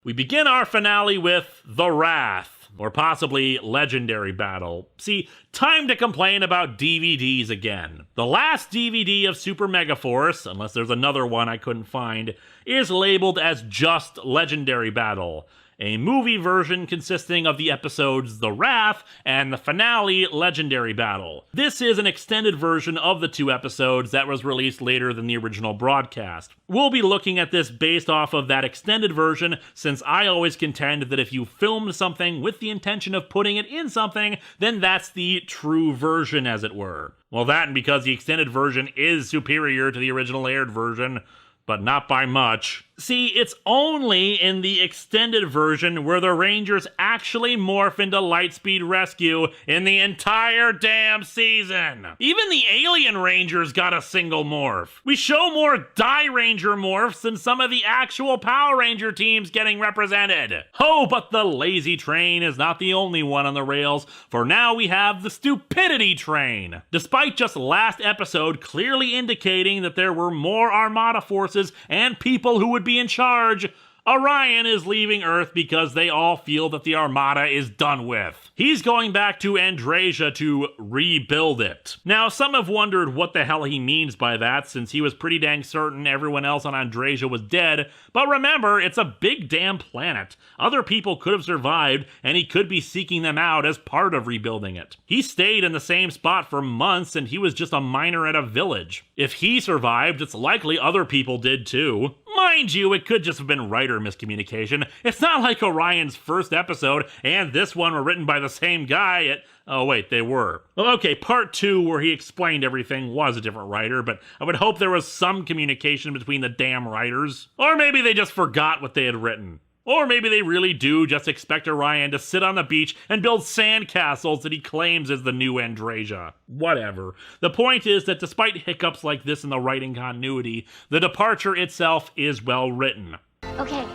We begin our finale with The Wrath, or possibly Legendary Battle. See, time to complain about DVDs again. The last DVD of Super Megaforce, unless there's another one I couldn't find, is labeled as just Legendary Battle, a movie version consisting of the episodes The Wrath and the finale Legendary Battle. This is an extended version of the two episodes that was released later than the original broadcast. We'll be looking at this based off of that extended version, since I always contend that if you filmed something with the intention of putting it in something, then that's the true version, as it were. Well, that and because the extended version is superior to the original aired version, but not by much. See, it's only in the extended version where the Rangers actually morph into Lightspeed Rescue in the entire damn season. Even the Alien Rangers got a single morph. We show more Die Ranger morphs than some of the actual Power Ranger teams getting represented. Oh, but the lazy train is not the only one on the rails, for now we have the stupidity train. Despite just last episode clearly indicating that there were more Armada forces and people who would be in charge, Orion is leaving Earth because they all feel that the Armada is done with. He's going back to Andrasia to rebuild it. Now, some have wondered what the hell he means by that, since he was pretty dang certain everyone else on Andrasia was dead, but remember, it's a big damn planet. Other people could have survived, and he could be seeking them out as part of rebuilding it. He stayed in the same spot for months, and he was just a miner at a village. If he survived, it's likely other people did too. Mind you, it could just have been writer miscommunication. It's not like Orion's first episode and this one were written by the same guy. Oh wait, they were. Well, okay, part 2 where he explained everything was a different writer, but I would hope there was some communication between the damn writers. Or maybe they just forgot what they had written. Or maybe they really do just expect Orion to sit on the beach and build sandcastles that he claims is the new Andrasia. Whatever. The point is that despite hiccups like this in the writing continuity, the departure itself is well written. Okay,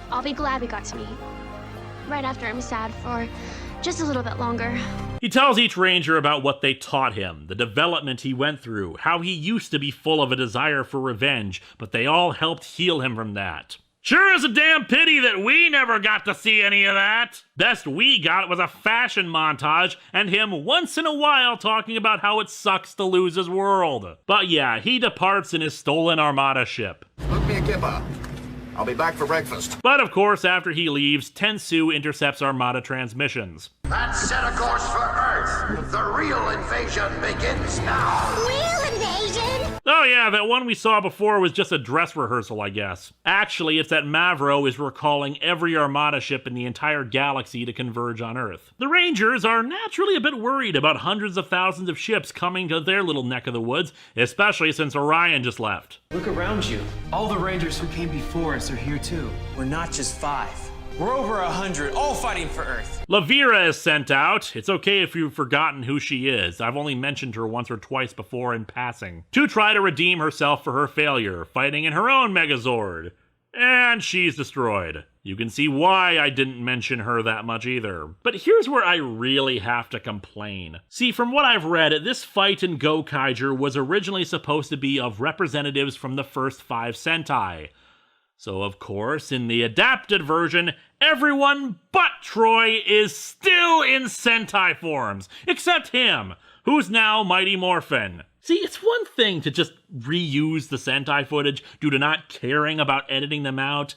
I'll be glad we got to meet. Right after I'm sad for just a little bit longer. He tells each ranger about what they taught him, the development he went through, how he used to be full of a desire for revenge, but they all helped heal him from that. Sure is a damn pity that we never got to see any of that. Best we got was a fashion montage and him once in a while talking about how it sucks to lose his world. But yeah, he departs in his stolen Armada ship. Look me a kippa. I'll be back for breakfast. But of course, after he leaves, Tensu intercepts Armada transmissions. Let's set a course for Earth. The real invasion begins now. Real invasion? Oh yeah, that one we saw before was just a dress rehearsal, I guess. Actually, it's that Mavro is recalling every Armada ship in the entire galaxy to converge on Earth. The Rangers are naturally a bit worried about hundreds of thousands of ships coming to their little neck of the woods, especially since Orion just left. Look around you. All the Rangers who came before us are here too. We're not just 5. We're over 100, all fighting for Earth. Lavira is sent out. It's okay if you've forgotten who she is. I've only mentioned her once or twice before in passing. To try to redeem herself for her failure, fighting in her own Megazord. And she's destroyed. You can see why I didn't mention her that much either. But here's where I really have to complain. See, from what I've read, this fight in Gokaiger was originally supposed to be of representatives from the first 5 Sentai. So of course, in the adapted version, everyone but Troy is still in Sentai forms, except him, who's now Mighty Morphin. See, it's one thing to just reuse the Sentai footage due to not caring about editing them out,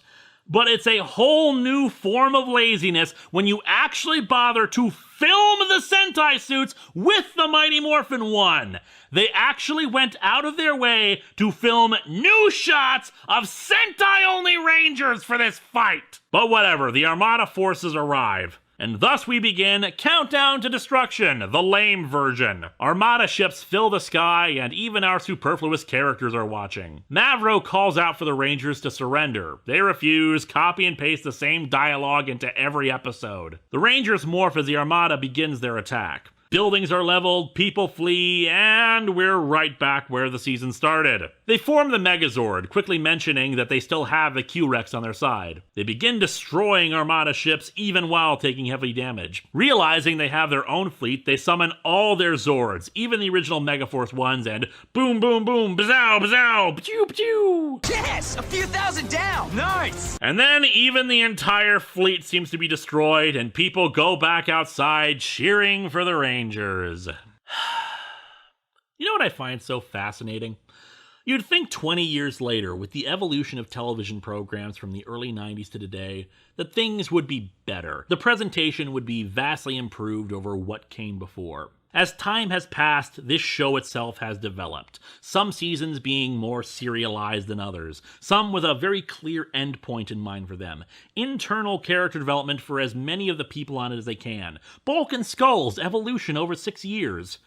but it's a whole new form of laziness when you actually bother to film the Sentai suits with the Mighty Morphin one. They actually went out of their way to film new shots of Sentai-only Rangers for this fight. But whatever, the Armada forces arrive. And thus we begin Countdown to Destruction, the lame version. Armada ships fill the sky, and even our superfluous characters are watching. Mavro calls out for the Rangers to surrender. They refuse, copy and paste the same dialogue into every episode. The Rangers morph as the Armada begins their attack. Buildings are leveled, people flee, and we're right back where the season started. They form the Megazord, quickly mentioning that they still have the Q-Rex on their side. They begin destroying Armada ships even while taking heavy damage. Realizing they have their own fleet, they summon all their Zords, even the original Megaforce ones, and boom, boom, boom, bazow, bazow, pew, pew! Yes! A few thousand down! Nice! And then even the entire fleet seems to be destroyed, and people go back outside cheering for the Rangers. You know what I find so fascinating? You'd think 20 years later, with the evolution of television programs from the early 90s to today, that things would be better. The presentation would be vastly improved over what came before. As time has passed, this show itself has developed, some seasons being more serialized than others, some with a very clear endpoint in mind for them, internal character development for as many of the people on it as they can, Bulk and Skull's evolution over 6 years.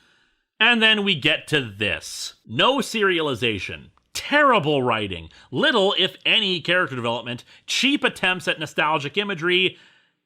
And then we get to this. No serialization. Terrible writing. Little, if any, character development. Cheap attempts at nostalgic imagery.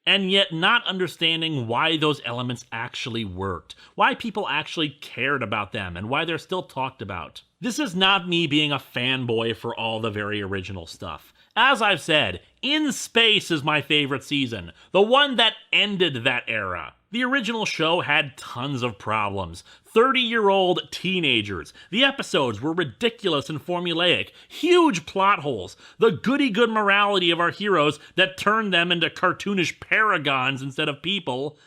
And yet not understanding why those elements actually worked. Why people actually cared about them. And why they're still talked about. This is not me being a fanboy for all the very original stuff. As I've said, In Space is my favorite season. The one that ended that era. The original show had tons of problems. 30-year-old teenagers. The episodes were ridiculous and formulaic. Huge plot holes. The goody-good morality of our heroes that turned them into cartoonish paragons instead of people.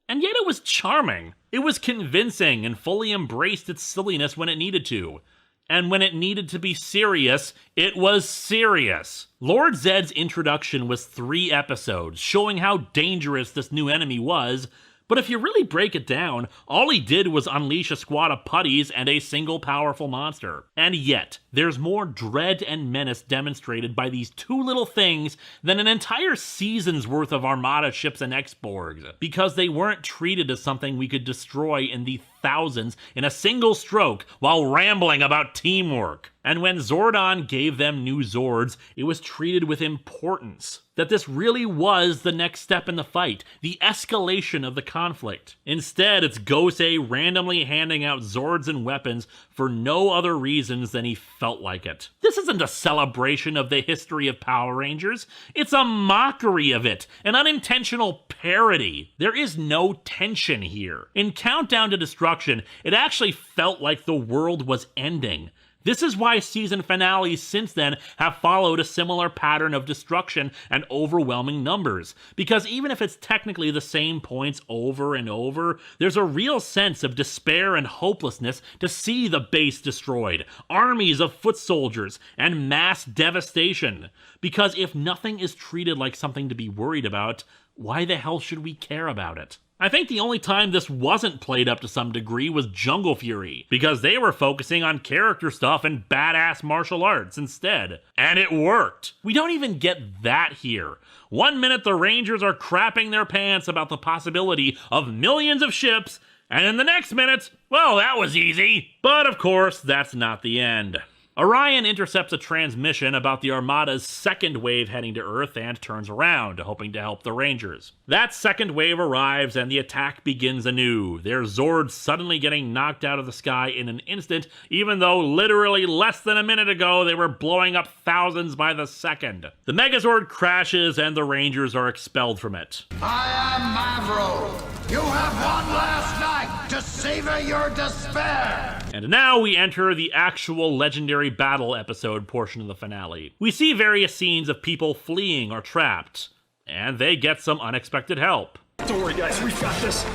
And yet it was charming. It was convincing and fully embraced its silliness when it needed to. And when it needed to be serious, it was serious. Lord Zedd's introduction was 3 episodes, showing how dangerous this new enemy was. But if you really break it down, all he did was unleash a squad of putties and a single powerful monster. And yet, there's more dread and menace demonstrated by these 2 little things than an entire season's worth of Armada ships and X-Borgs, because they weren't treated as something we could destroy in the thousands in a single stroke while rambling about teamwork. And when Zordon gave them new Zords, it was treated with importance. That this really was the next step in the fight, the escalation of the conflict. Instead, it's Gosei randomly handing out Zords and weapons for no other reasons than he felt like it. This isn't a celebration of the history of Power Rangers. It's a mockery of it, an unintentional parody. There is no tension here. In Countdown to Destruction, it actually felt like the world was ending. This is why season finales since then have followed a similar pattern of destruction and overwhelming numbers. Because even if it's technically the same points over and over, there's a real sense of despair and hopelessness to see the base destroyed, armies of foot soldiers, and mass devastation. Because if nothing is treated like something to be worried about, why the hell should we care about it? I think the only time this wasn't played up to some degree was Jungle Fury, because they were focusing on character stuff and badass martial arts instead. And it worked. We don't even get that here. 1 minute the Rangers are crapping their pants about the possibility of millions of ships, and in the next minute, well, that was easy. But of course, that's not the end. Orion intercepts a transmission about the Armada's second wave heading to Earth and turns around, hoping to help the Rangers. That second wave arrives and the attack begins anew, their Zords suddenly getting knocked out of the sky in an instant, even though literally less than a minute ago they were blowing up thousands by the second. The Megazord crashes and the Rangers are expelled from it. I am Mavro. You have one last night to savor your despair. And now we enter the actual legendary battle episode portion of the finale. We see various scenes of people fleeing or trapped, and they get some unexpected help. Don't worry, guys, we've got this.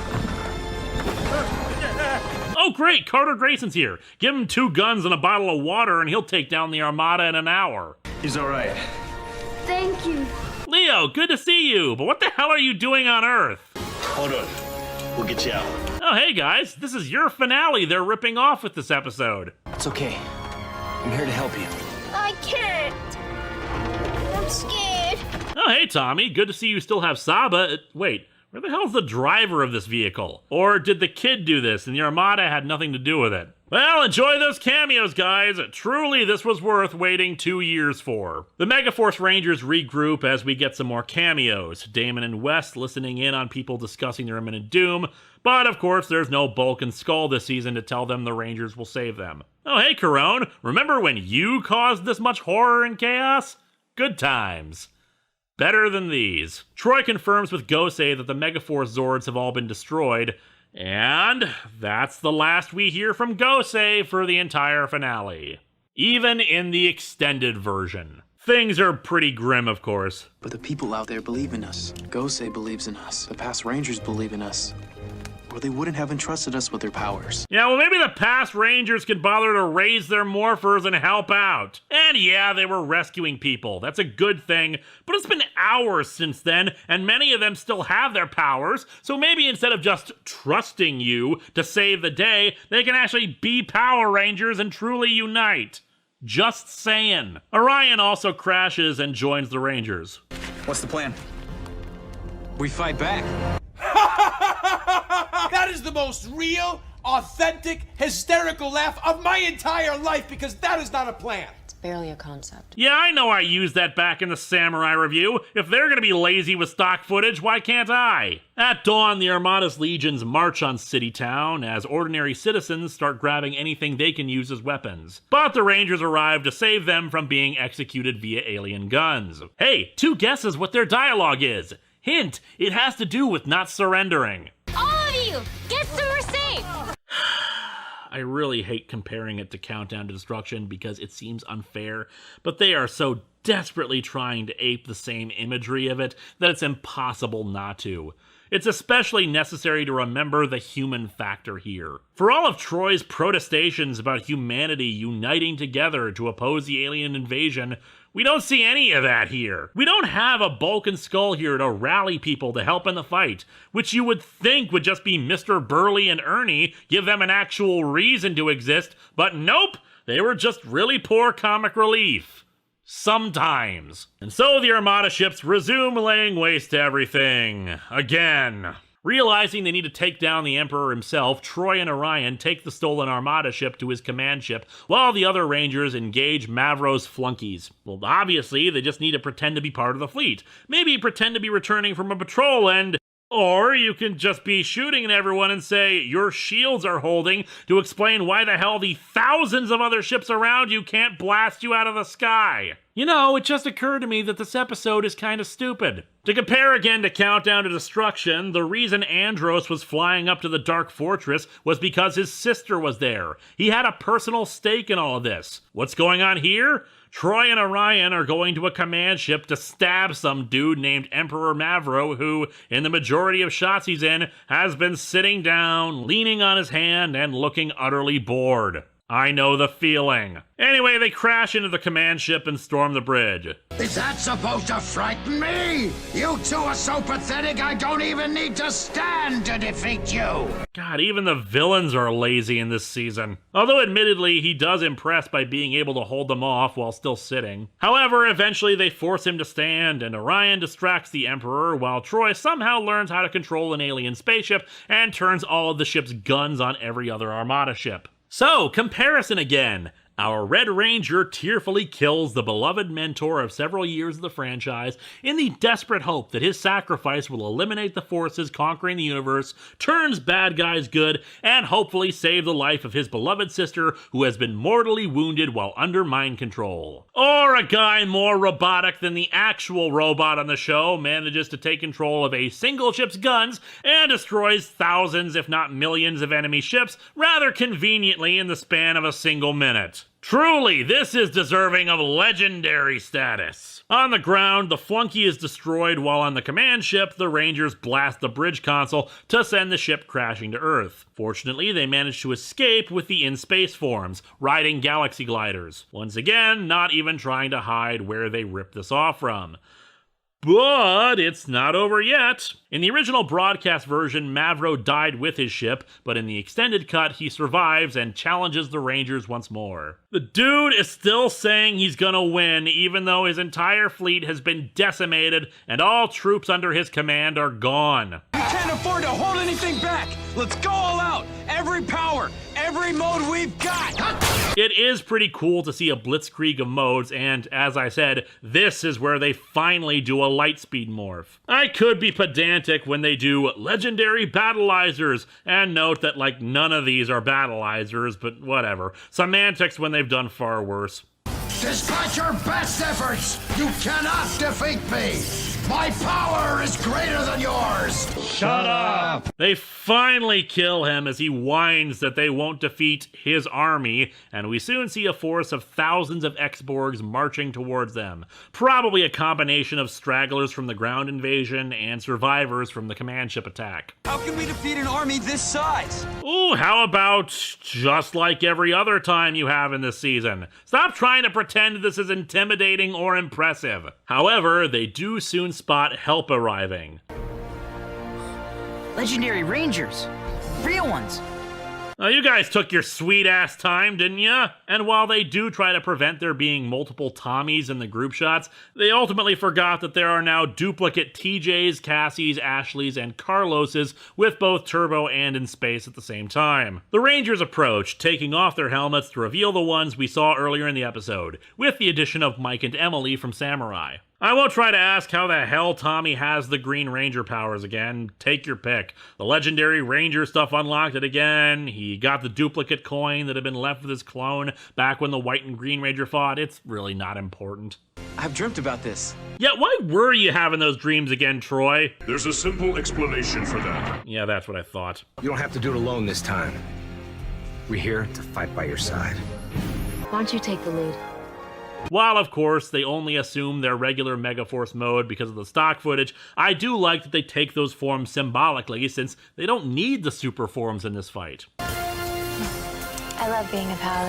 Oh great, Carter Grayson's here. Give him 2 guns and a bottle of water and he'll take down the Armada in an hour. He's alright. Thank you. Leo, good to see you, but what the hell are you doing on Earth? Hold on. We'll get you out. Oh hey guys, this is your finale they're ripping off with this episode. It's okay. I'm here to help you. I can't. I'm scared. Oh hey Tommy, good to see you still have Saba. Wait, where the hell's the driver of this vehicle? Or did the kid do this and the Armada had nothing to do with it? Well, enjoy those cameos, guys. Truly, this was worth waiting 2 years for. The Megaforce Rangers regroup as we get some more cameos. Damon and West listening in on people discussing their imminent doom, but of course there's no Bulk and Skull this season to tell them the Rangers will save them. Oh hey, Corone, remember when you caused this much horror and chaos? Good times. Better than these. Troy confirms with Gosei that the Megaforce Zords have all been destroyed, and that's the last we hear from Gosei for the entire finale. Even in the extended version. Things are pretty grim, of course. But the people out there believe in us. Gosei believes in us. The past Rangers believe in us. Or they wouldn't have entrusted us with their powers. Yeah, well, maybe the past Rangers could bother to raise their morphers and help out. And yeah, they were rescuing people. That's a good thing. But it's been hours since then, and many of them still have their powers. So maybe instead of just trusting you to save the day, they can actually be Power Rangers and truly unite. Just saying. Orion also crashes and joins the Rangers. What's the plan? We fight back. That is the most real, authentic, hysterical laugh of my entire life, because that is not a plan. It's barely a concept. Yeah, I know I used that back in the Samurai review. If they're gonna be lazy with stock footage, why can't I? At dawn, the Armada's legions march on City Town as ordinary citizens start grabbing anything they can use as weapons. But the Rangers arrive to save them from being executed via alien guns. Hey, 2 guesses what their dialogue is. Hint, it has to do with not surrendering. All of you, get somewhere safe! I really hate comparing it to Countdown to Destruction because it seems unfair, but they are so desperately trying to ape the same imagery of it that it's impossible not to. It's especially necessary to remember the human factor here. For all of Troy's protestations about humanity uniting together to oppose the alien invasion, we don't see any of that here. We don't have a Bulk and Skull here to rally people to help in the fight, which you would think would just be Mr. Burley and Ernie, give them an actual reason to exist, but nope, they were just really poor comic relief. Sometimes. And so the Armada ships resume laying waste to everything. Again. Realizing they need to take down the Emperor himself, Troy and Orion take the stolen Armada ship to his command ship, while the other Rangers engage Mavro's flunkies. Well, obviously, they just need to pretend to be part of the fleet. Maybe pretend to be returning from a patrol and... Or you can just be shooting at everyone and say your shields are holding to explain why the hell the thousands of other ships around you can't blast you out of the sky. You know, it just occurred to me that this episode is kind of stupid. To compare again to Countdown to Destruction, the reason Andros was flying up to the Dark Fortress was because his sister was there. He had a personal stake in all of this. What's going on here? Troy and Orion are going to a command ship to stab some dude named Emperor Mavro who, in the majority of shots he's in, has been sitting down, leaning on his hand, and looking utterly bored. I know the feeling. Anyway, they crash into the command ship and storm the bridge. Is that supposed to frighten me? You two are so pathetic I don't even need to stand to defeat you. God, even the villains are lazy in this season. Although admittedly, he does impress by being able to hold them off while still sitting. However, eventually they force him to stand, and Orion distracts the Emperor while Troy somehow learns how to control an alien spaceship and turns all of the ship's guns on every other Armada ship. So, comparison again. Our Red Ranger tearfully kills the beloved mentor of several years of the franchise in the desperate hope that his sacrifice will eliminate the forces conquering the universe, turns bad guys good, and hopefully save the life of his beloved sister who has been mortally wounded while under mind control. Or a guy more robotic than the actual robot on the show manages to take control of a single ship's guns and destroys thousands if not millions of enemy ships rather conveniently in the span of a single minute. Truly, this is deserving of legendary status. On the ground, the flunky is destroyed while on the command ship, the Rangers blast the bridge console to send the ship crashing to Earth. Fortunately, they manage to escape with the in-space forms, riding galaxy gliders. Once again, not even trying to hide where they ripped this off from. But it's not over yet. In the original broadcast version, Mavro died with his ship, but in the extended cut, he survives and challenges the Rangers once more. The dude is still saying he's gonna win, even though his entire fleet has been decimated and all troops under his command are gone. We can't afford to hold anything back. Let's go all out. Every power, every every mode we've got! It is pretty cool to see a blitzkrieg of modes, and as I said, this is where they finally do a lightspeed morph. I could be pedantic when they do legendary battleizers, and note that like none of these are battleizers, but whatever. Semantics when they've done far worse. Despite your best efforts, you cannot defeat me! My power is greater than yours! Shut up! They finally kill him as he whines that they won't defeat his army, and we soon see a force of thousands of X-Borgs marching towards them. Probably a combination of stragglers from the ground invasion and survivors from the command ship attack. How can we defeat an army this size? Ooh, how about just like every other time you have in this season? Stop trying to pretend this is intimidating or impressive. However, they do soon spot help arriving. Legendary Rangers. Real ones. Now, you guys took your sweet-ass time, didn't ya? And while they do try to prevent there being multiple Tommies in the group shots, they ultimately forgot that there are now duplicate TJs, Cassies, Ashleys, and Carloses with both turbo and in space at the same time. The Rangers approach, taking off their helmets to reveal the ones we saw earlier in the episode, with the addition of Mike and Emily from Samurai. I won't try to ask how the hell Tommy has the Green Ranger powers again. Take your pick. The legendary Ranger stuff unlocked it again. He got the duplicate coin that had been left with his clone back when the White and Green Ranger fought. It's really not important. I've dreamt about this. Yeah, why were you having those dreams again, Troy? There's a simple explanation for that. Yeah, that's what I thought. You don't have to do it alone this time. We're here to fight by your side. Why don't you take the lead? While, of course, they only assume their regular Megaforce mode because of the stock footage, I do like that they take those forms symbolically, since they don't need the super forms in this fight. I love being a Power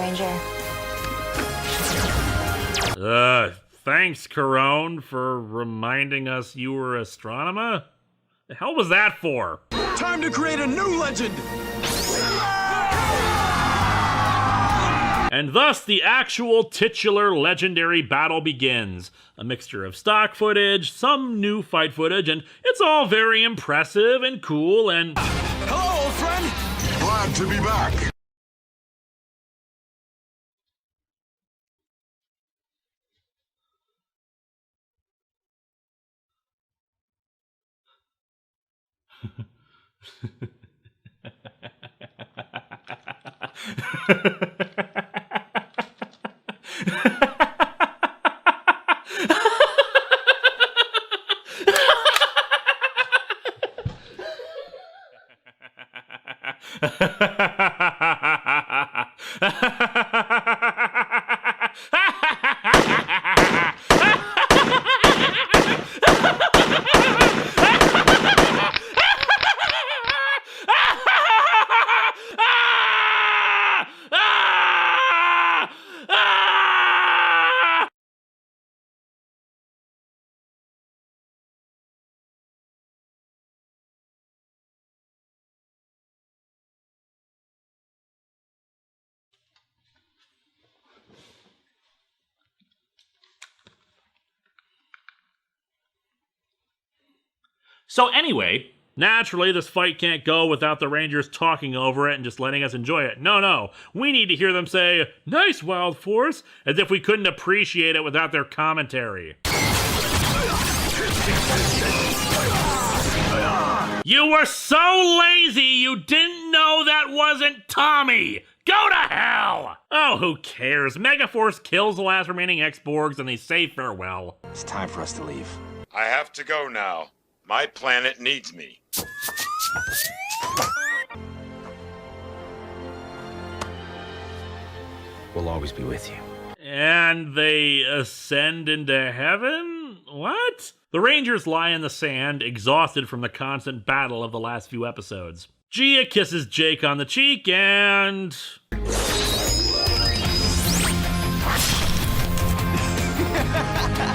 Ranger. Thanks, Corone, for reminding us you were astronomer? The hell was that for? Time to create a new legend! And thus, the actual titular legendary battle begins. A mixture of stock footage, some new fight footage, and it's all very impressive and cool and... Hello, old friend! Glad to be back. So anyway, naturally this fight can't go without the Rangers talking over it and just letting us enjoy it. No, we need to hear them say, "Nice, Wild Force," as if we couldn't appreciate it without their commentary. You were so lazy you didn't know that wasn't Tommy! Go to hell! Oh, who cares? Megaforce kills the last remaining X-Borgs and they say farewell. It's time for us to leave. I have to go now. My planet needs me. We'll always be with you. And they ascend into heaven? What? The Rangers lie in the sand, exhausted from the constant battle of the last few episodes. Gia kisses Jake on the cheek and...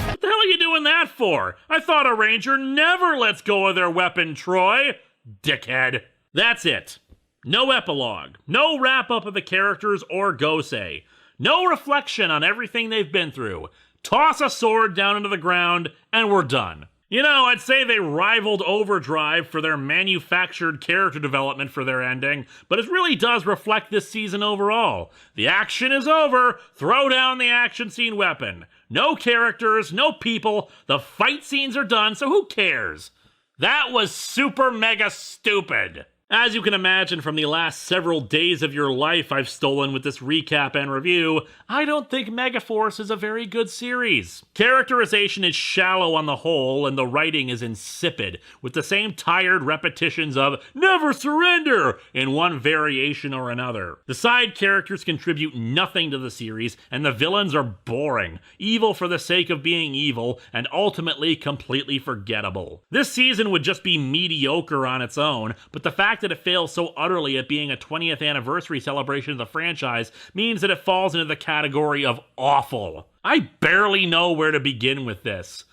What the hell are you doing that for? I thought a Ranger never lets go of their weapon, Troy. Dickhead. That's it. No epilogue. No wrap-up of the characters or Gosei. No reflection on everything they've been through. Toss a sword down into the ground, and we're done. You know, I'd say they rivaled Overdrive for their manufactured character development for their ending, but it really does reflect this season overall. The action is over, throw down the action scene weapon. No characters, no people, the fight scenes are done, so who cares? That was super mega stupid. As you can imagine from the last several days of your life I've stolen with this recap and review, I don't think Megaforce is a very good series. Characterization is shallow on the whole, and the writing is insipid, with the same tired repetitions of "never surrender" in one variation or another. The side characters contribute nothing to the series, and the villains are boring, evil for the sake of being evil, and ultimately completely forgettable. This season would just be mediocre on its own, but the fact that it fails so utterly at being a 20th anniversary celebration of the franchise means that it falls into the category of awful. I barely know where to begin with this.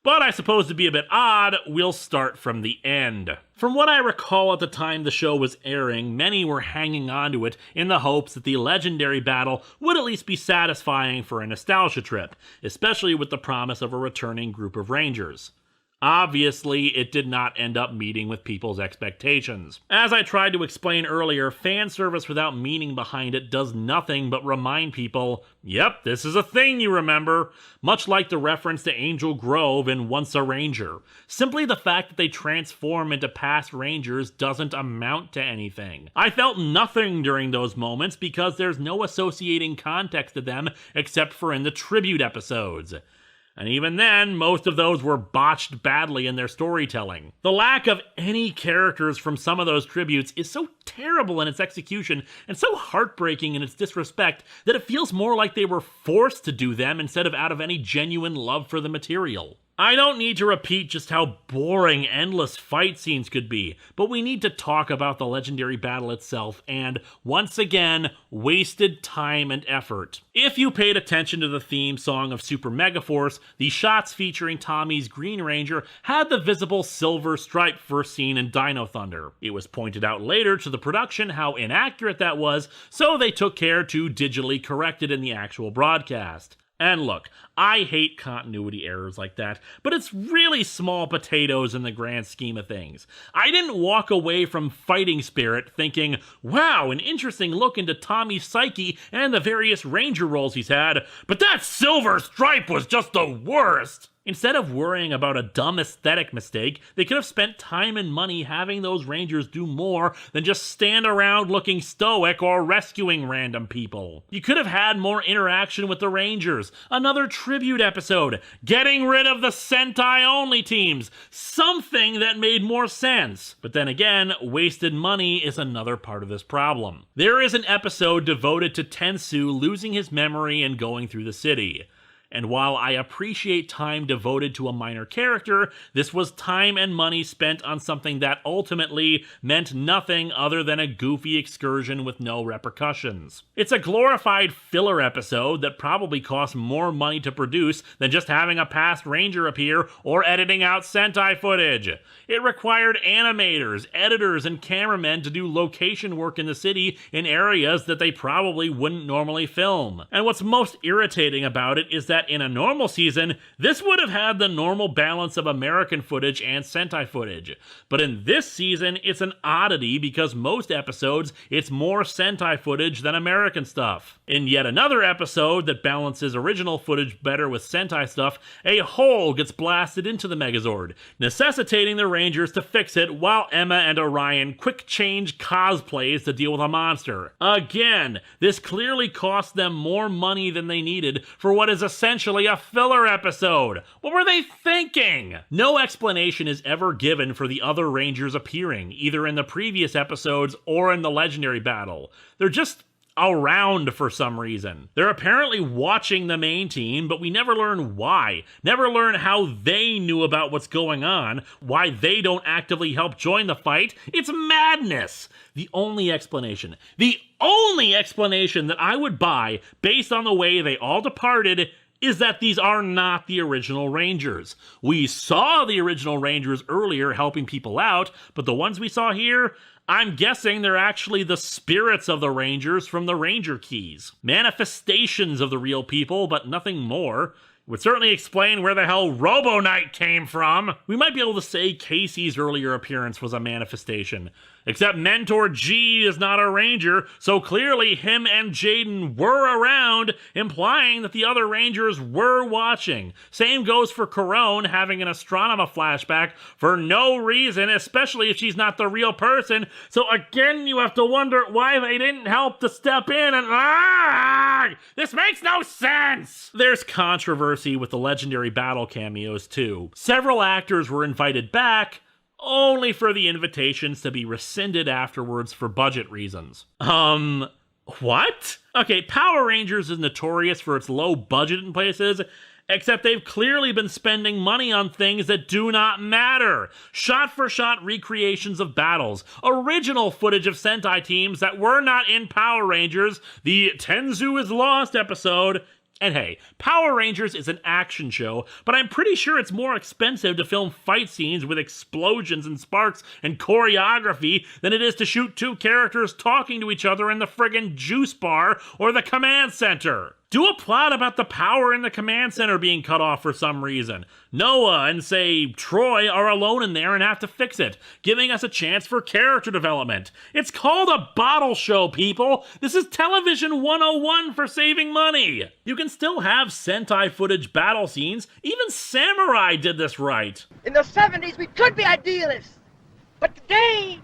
But I suppose to be a bit odd, we'll start from the end. From what I recall at the time the show was airing, many were hanging on to it in the hopes that the legendary battle would at least be satisfying for a nostalgia trip, especially with the promise of a returning group of Rangers. Obviously, it did not end up meeting with people's expectations. As I tried to explain earlier, fan service without meaning behind it does nothing but remind people, yep, this is a thing you remember, much like the reference to Angel Grove in Once a Ranger. Simply the fact that they transform into past Rangers doesn't amount to anything. I felt nothing during those moments because there's no associating context to them except for in the tribute episodes. And even then, most of those were botched badly in their storytelling. The lack of any characters from some of those tributes is so terrible in its execution and so heartbreaking in its disrespect that it feels more like they were forced to do them instead of out of any genuine love for the material. I don't need to repeat just how boring endless fight scenes could be, but we need to talk about the legendary battle itself and, once again, wasted time and effort. If you paid attention to the theme song of Super Megaforce, the shots featuring Tommy's Green Ranger had the visible silver stripe first seen in Dino Thunder. It was pointed out later to the production how inaccurate that was, so they took care to digitally correct it in the actual broadcast. And look, I hate continuity errors like that, but it's really small potatoes in the grand scheme of things. I didn't walk away from Fighting Spirit thinking, wow, an interesting look into Tommy's psyche and the various ranger roles he's had, but that silver stripe was just the worst! Instead of worrying about a dumb aesthetic mistake, they could have spent time and money having those Rangers do more than just stand around looking stoic or rescuing random people. You could have had more interaction with the Rangers, another tribute episode, getting rid of the Sentai-only teams, something that made more sense. But then again, wasted money is another part of this problem. There is an episode devoted to Tensu losing his memory and going through the city. And while I appreciate time devoted to a minor character, this was time and money spent on something that ultimately meant nothing other than a goofy excursion with no repercussions. It's a glorified filler episode that probably cost more money to produce than just having a past Ranger appear or editing out Sentai footage. It required animators, editors, and cameramen to do location work in the city in areas that they probably wouldn't normally film. And what's most irritating about it is that in a normal season, this would have had the normal balance of American footage and Sentai footage. But in this season, it's an oddity because most episodes, it's more Sentai footage than American stuff. In yet another episode that balances original footage better with Sentai stuff, a hole gets blasted into the Megazord, necessitating the Rangers to fix it while Emma and Orion quick change cosplays to deal with a monster. Again, this clearly cost them more money than they needed for what is essentially a filler episode. What were they thinking? No explanation is ever given for the other Rangers appearing, either in the previous episodes or in the legendary battle. They're just around for some reason. They're apparently watching the main team, but we never learn why. Never learn how they knew about what's going on, why they don't actively help join the fight. It's madness! The only explanation that I would buy, based on the way they all departed, is that these are not the original Rangers. We saw the original Rangers earlier helping people out, but the ones we saw here, I'm guessing they're actually the spirits of the Rangers from the Ranger Keys. Manifestations of the real people, but nothing more. Would certainly explain where the hell Robo Knight came from. We might be able to say Casey's earlier appearance was a manifestation. Except Mentor G is not a Ranger, so clearly him and Jaden were around, implying that the other Rangers were watching. Same goes for Corone having an Astronema flashback for no reason, especially if she's not the real person. So again, you have to wonder why they didn't help to step in and this makes no sense! There's controversy with the legendary battle cameos too. Several actors were invited back, only for the invitations to be rescinded afterwards for budget reasons. What? Okay, Power Rangers is notorious for its low budget in places, except they've clearly been spending money on things that do not matter. Shot-for-shot recreations of battles, original footage of Sentai teams that were not in Power Rangers, the Tenzu is Lost episode. And hey, Power Rangers is an action show, but I'm pretty sure it's more expensive to film fight scenes with explosions and sparks and choreography than it is to shoot two characters talking to each other in the friggin' juice bar or the command center. Do a plot about the power in the command center being cut off for some reason. Noah and, say, Troy are alone in there and have to fix it, giving us a chance for character development. It's called a bottle show, people! This is television 101 for saving money! You can still have Sentai footage battle scenes. Even Samurai did this right. In the 70s, we could be idealists, but today,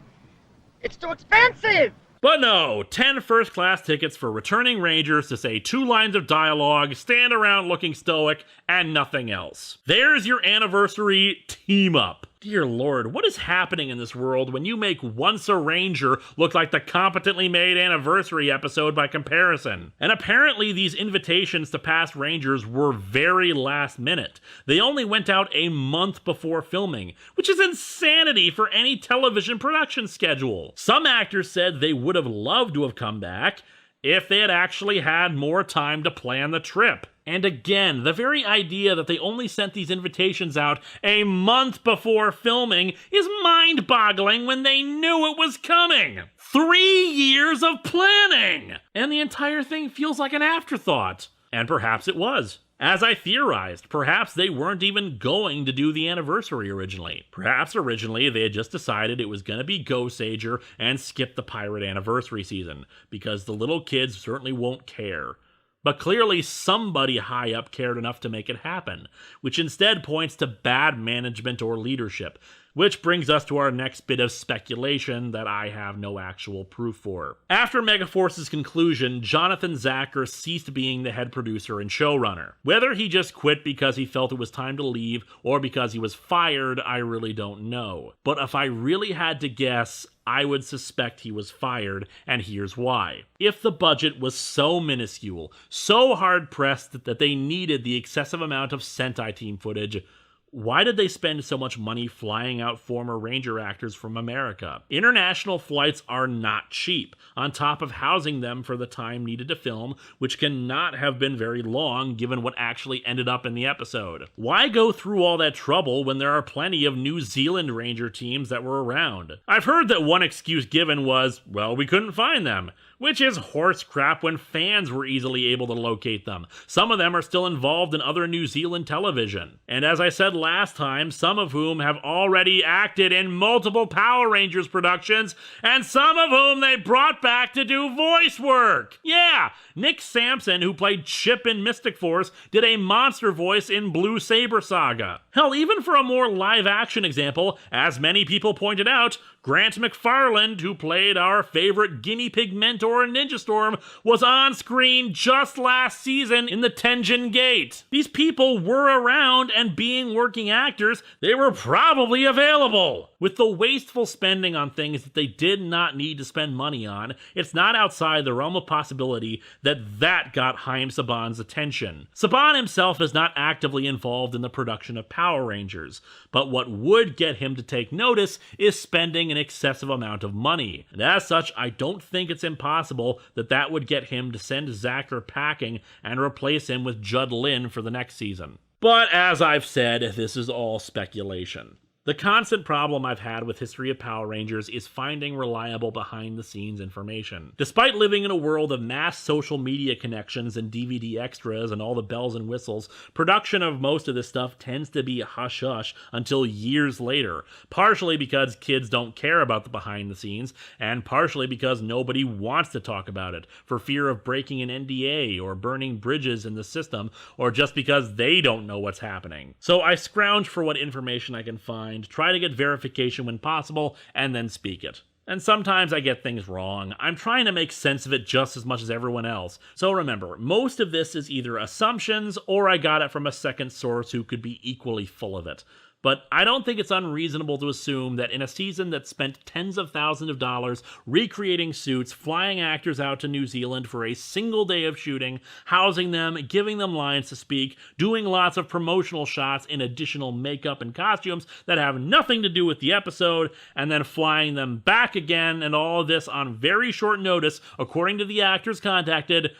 it's too expensive! But no, 10 first-class tickets for returning Rangers to say 2 lines of dialogue, stand around looking stoic, and nothing else. There's your anniversary team-up. Dear Lord, what is happening in this world when you make Once a Ranger look like the competently made anniversary episode by comparison? And apparently these invitations to past Rangers were very last minute. They only went out a month before filming, which is insanity for any television production schedule. Some actors said they would have loved to have come back if they had actually had more time to plan the trip. And again, the very idea that they only sent these invitations out a month before filming is mind-boggling when they knew it was coming. 3 years of planning! And the entire thing feels like an afterthought. And perhaps it was. As I theorized, perhaps they weren't even going to do the anniversary originally. Perhaps originally they had just decided it was going to be Go Sager and skip the pirate anniversary season, because the little kids certainly won't care. But clearly somebody high up cared enough to make it happen, which instead points to bad management or leadership, which brings us to our next bit of speculation that I have no actual proof for. After Megaforce's conclusion, Jonathan Zacher ceased being the head producer and showrunner. Whether he just quit because he felt it was time to leave or because he was fired, I really don't know. But if I really had to guess, I would suspect he was fired, and here's why. If the budget was so minuscule, so hard-pressed that they needed the excessive amount of Sentai team footage, why did they spend so much money flying out former Ranger actors from America? International flights are not cheap, on top of housing them for the time needed to film, which cannot have been very long given what actually ended up in the episode. Why go through all that trouble when there are plenty of New Zealand Ranger teams that were around? I've heard that one excuse given was, well, we couldn't find them. Which is horse crap when fans were easily able to locate them. Some of them are still involved in other New Zealand television. And as I said last time, some of whom have already acted in multiple Power Rangers productions, and some of whom they brought back to do voice work. Yeah, Nick Sampson, who played Chip in Mystic Force, did a monster voice in Blue Saber Saga. Hell, even for a more live-action example, as many people pointed out, Grant McFarland, who played our favorite guinea pig mentor in Ninja Storm, was on screen just last season in the Tenjin Gate. These people were around, and being working actors, they were probably available. With the wasteful spending on things that they did not need to spend money on, it's not outside the realm of possibility that got Haim Saban's attention. Saban himself is not actively involved in the production of Power Rangers, but what would get him to take notice is spending an excessive amount of money. And as such, I don't think it's impossible that would get him to send Zacher packing and replace him with with Judd Lin for the next season. But as I've said, this is all speculation. The constant problem I've had with History of Power Rangers is finding reliable behind-the-scenes information. Despite living in a world of mass social media connections and DVD extras and all the bells and whistles, production of most of this stuff tends to be hush-hush until years later, partially because kids don't care about the behind-the-scenes, and partially because nobody wants to talk about it, for fear of breaking an NDA or burning bridges in the system, or just because they don't know what's happening. So I scrounge for what information I can find, try to get verification when possible, and then speak it. And sometimes I get things wrong. I'm trying to make sense of it just as much as everyone else. So remember, most of this is either assumptions or I got it from a second source who could be equally full of it. But I don't think it's unreasonable to assume that in a season that spent tens of thousands of dollars recreating suits, flying actors out to New Zealand for a single day of shooting, housing them, giving them lines to speak, doing lots of promotional shots in additional makeup and costumes that have nothing to do with the episode, and then flying them back again, and all of this on very short notice, according to the actors contacted,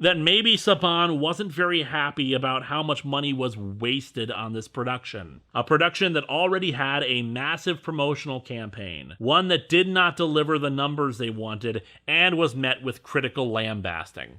that maybe Saban wasn't very happy about how much money was wasted on this production. A production that already had a massive promotional campaign, one that did not deliver the numbers they wanted, and was met with critical lambasting.